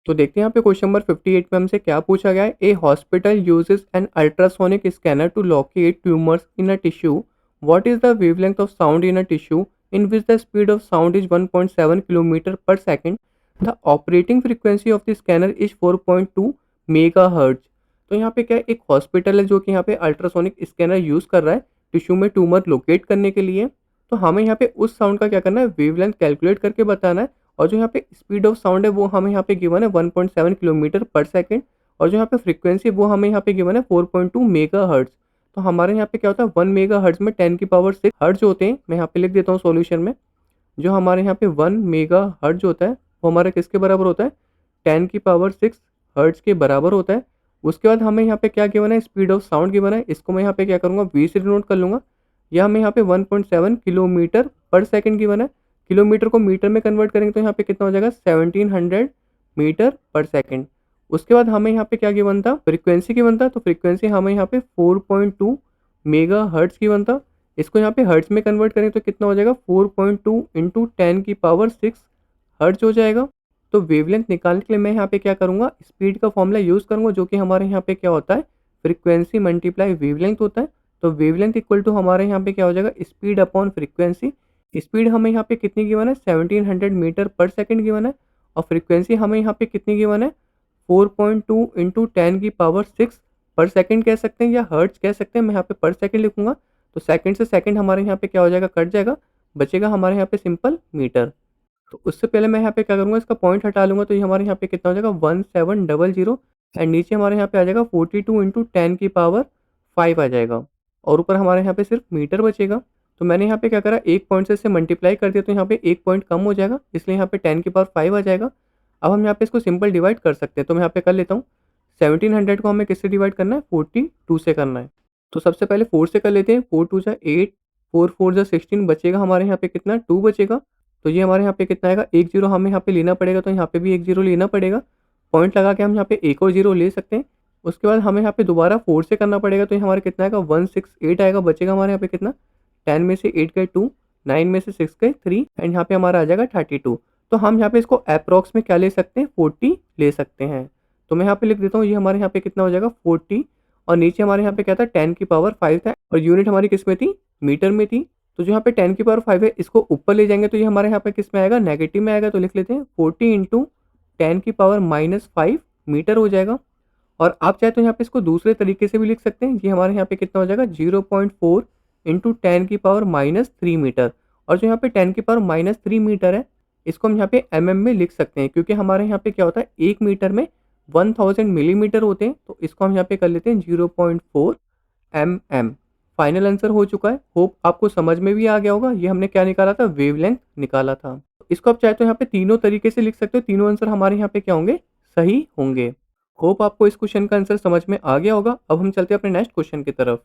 तो देखते हैं यहाँ पे क्वेश्चन नंबर 58 में हमसे क्या पूछा गया है। A hospital uses an ultrasonic scanner to locate tumours in a tissue. What is the wavelength of sound in a tissue in which the speed of sound is 1.7 kilometre per second. The operating frequency of the scanner is 4.2 megahertz. तो यहाँ पे क्या है, एक hospital है जो कि यहाँ पे अल्ट्रासोनिक स्कैनर यूज़ कर रहा है टिश्यू में ट्यूमर लोकेट करने के लिए। तो हमें यहाँ पे उस साउंड का क्या करना है, वेवलेंथ कैलकुलेट करके बताना है। और जो यहाँ पे स्पीड ऑफ साउंड है वो हमें यहाँ पे गिवन है 1.7 किलोमीटर पर सेकंड। और जो यहाँ पे फ्रीक्वेंसी वो हमें यहाँ पे गिवन है 4.2 मेगा हर्ट्ज। तो हमारे यहाँ पे क्या होता है, 1 मेगा हर्ट्ज में 10 की पावर 6 हर्ट्ज होते हैं। मैं यहाँ पे लिख देता हूँ सॉल्यूशन में। जो हमारे यहाँ पे 1 मेगा हर्ट्ज होता है वो हमारा किसके बराबर होता है, 10 की पावर 6 हर्ट्ज के बराबर होता है। उसके बाद हमें यहाँ पे क्या गिवन है, स्पीड ऑफ साउंड गिवन है। इसको मैं यहाँ पे क्या करूँगा, वी से डिनोट कर लूँगा। यह हमें यहाँ पे 1.7 किलोमीटर पर सेकंड गिवन है। किलोमीटर को मीटर में कन्वर्ट करेंगे तो यहाँ पे कितना हो जाएगा, 1700 मीटर पर सेकंड। उसके बाद हमें यहाँ पे क्या गिवन था, फ्रीक्वेंसी गिवन था। तो फ्रीक्वेंसी हमें यहाँ पे 4.2 मेगा हर्ट्ज गिवन था। इसको यहाँ पे हर्ट्ज में कन्वर्ट करें तो कितना हो जाएगा, 4.2 इंटू 10 की पावर 6 हर्ट्ज हो जाएगा। तो वेवलेंथ निकालने के लिए मैं यहाँ पे क्या करूँगा, स्पीड का फॉर्मूला यूज़ करूँगा जो कि हमारे यहाँ पे क्या होता है, फ्रीक्वेंसी मल्टीप्लाई वेवलेंथ होता है। तो वेवलेंथ इक्वल टू हमारे यहाँ पे क्या हो जाएगा, स्पीड अपॉन फ्रीक्वेंसी। स्पीड हमें यहाँ पे कितनी गिवन है, 1700 मीटर पर सेकंड गिवन है। और फ्रीक्वेंसी हमें यहाँ पे कितनी गिवन है, 4.2 इंटू 10 की पावर 6 पर सेकंड कह सकते हैं या हर्ट्ज कह सकते हैं। मैं यहाँ पे पर सेकंड लिखूंगा। तो सेकंड से सेकंड हमारे यहाँ पे क्या हो जाएगा, कट जाएगा, बचेगा हमारे यहाँ पे सिंपल मीटर। तो उससे पहले मैं यहाँ पे क्या करूँगा, इसका पॉइंट हटा लूँगा। तो ये हमारे यहाँ पे कितना हो जाएगा, 1700 एंड नीचे हमारे यहाँ पे आ जाएगा 42 इंटू 10 की पावर 5 आ जाएगा। और ऊपर हमारे यहाँ पे सिर्फ मीटर बचेगा। तो मैंने यहाँ पे क्या करा, एक पॉइंट से इसे मल्टीप्लाई कर दिया तो यहाँ पे एक पॉइंट कम हो जाएगा, इसलिए यहाँ पे 10 की पावर 5 आ जाएगा। अब हम यहाँ पे इसको सिंपल डिवाइड कर सकते हैं। तो मैं यहाँ पे कर लेता हूँ। 1700 को हमें किससे डिवाइड करना है, 42 से करना है। तो सबसे पहले 4 से कर लेते हैं। 4 2 जा 8, 4 4 जा 16, बचेगा हमारे यहाँ पे कितना, 2 बचेगा। तो ये हमारे यहाँ पे कितना आएगा, एक जीरो हमें यहाँ पे लेना पड़ेगा। तो यहाँ पे भी एक जीरो लेना पड़ेगा। पॉइंट लगा के हम यहाँ पे एक और जीरो ले सकते हैं। उसके बाद हमें यहाँ पे दोबारा 4 से करना पड़ेगा। तो ये हमारे कितना आएगा, 168 आएगा। बचेगा हमारे यहाँ पे कितना, 10 में से 8 गए 2, 9 में से 6 गए 3 एंड यहाँ पे हमारा आ जाएगा 32। तो हम यहाँ पे इसको अप्रॉक्स में क्या ले सकते हैं, 40 ले सकते हैं। तो मैं यहाँ पे लिख देता हूँ, ये हमारे यहाँ पे कितना हो जाएगा, 40। और नीचे हमारे यहाँ पे क्या था, 10 की पावर 5 था और यूनिट हमारी किस में थी, मीटर में थी। तो जो यहाँ पे 10 की पावर 5 है इसको ऊपर ले जाएंगे तो ये हमारे यहाँ पे किस में आएगा, नेगेटिव में आएगा। तो लिख लेते हैं 40 इंटू 10 की पावर -5 मीटर हो जाएगा। और आप चाहे तो यहाँ पे इसको दूसरे तरीके से भी लिख सकते हैं। ये हमारे यहाँ पे कितना हो जाएगा, 0.4 इंटू 10 की पावर -3 मीटर। और जो यहाँ पे 10 की पावर -3 मीटर है इसको हम यहाँ पे mm में लिख सकते हैं, क्योंकि हमारे यहाँ पे क्या होता है, एक मीटर में 1000 मिलीमीटर होते हैं। तो इसको हम यहाँ पे कर लेते हैं 0.4 mm। फाइनल आंसर हो चुका है। होप आपको समझ में भी आ गया होगा। ये हमने क्या निकाला था, वेवलेंथ निकाला था। इसको आप चाहे तो यहाँ पे तीनों तरीके से लिख सकते हो। तीनों आंसर हमारे यहाँ पे क्या होंगे, सही होंगे। होप आपको इस क्वेश्चन का आंसर समझ में आ गया होगा। अब हम चलते हैं अपने नेक्स्ट क्वेश्चन की तरफ।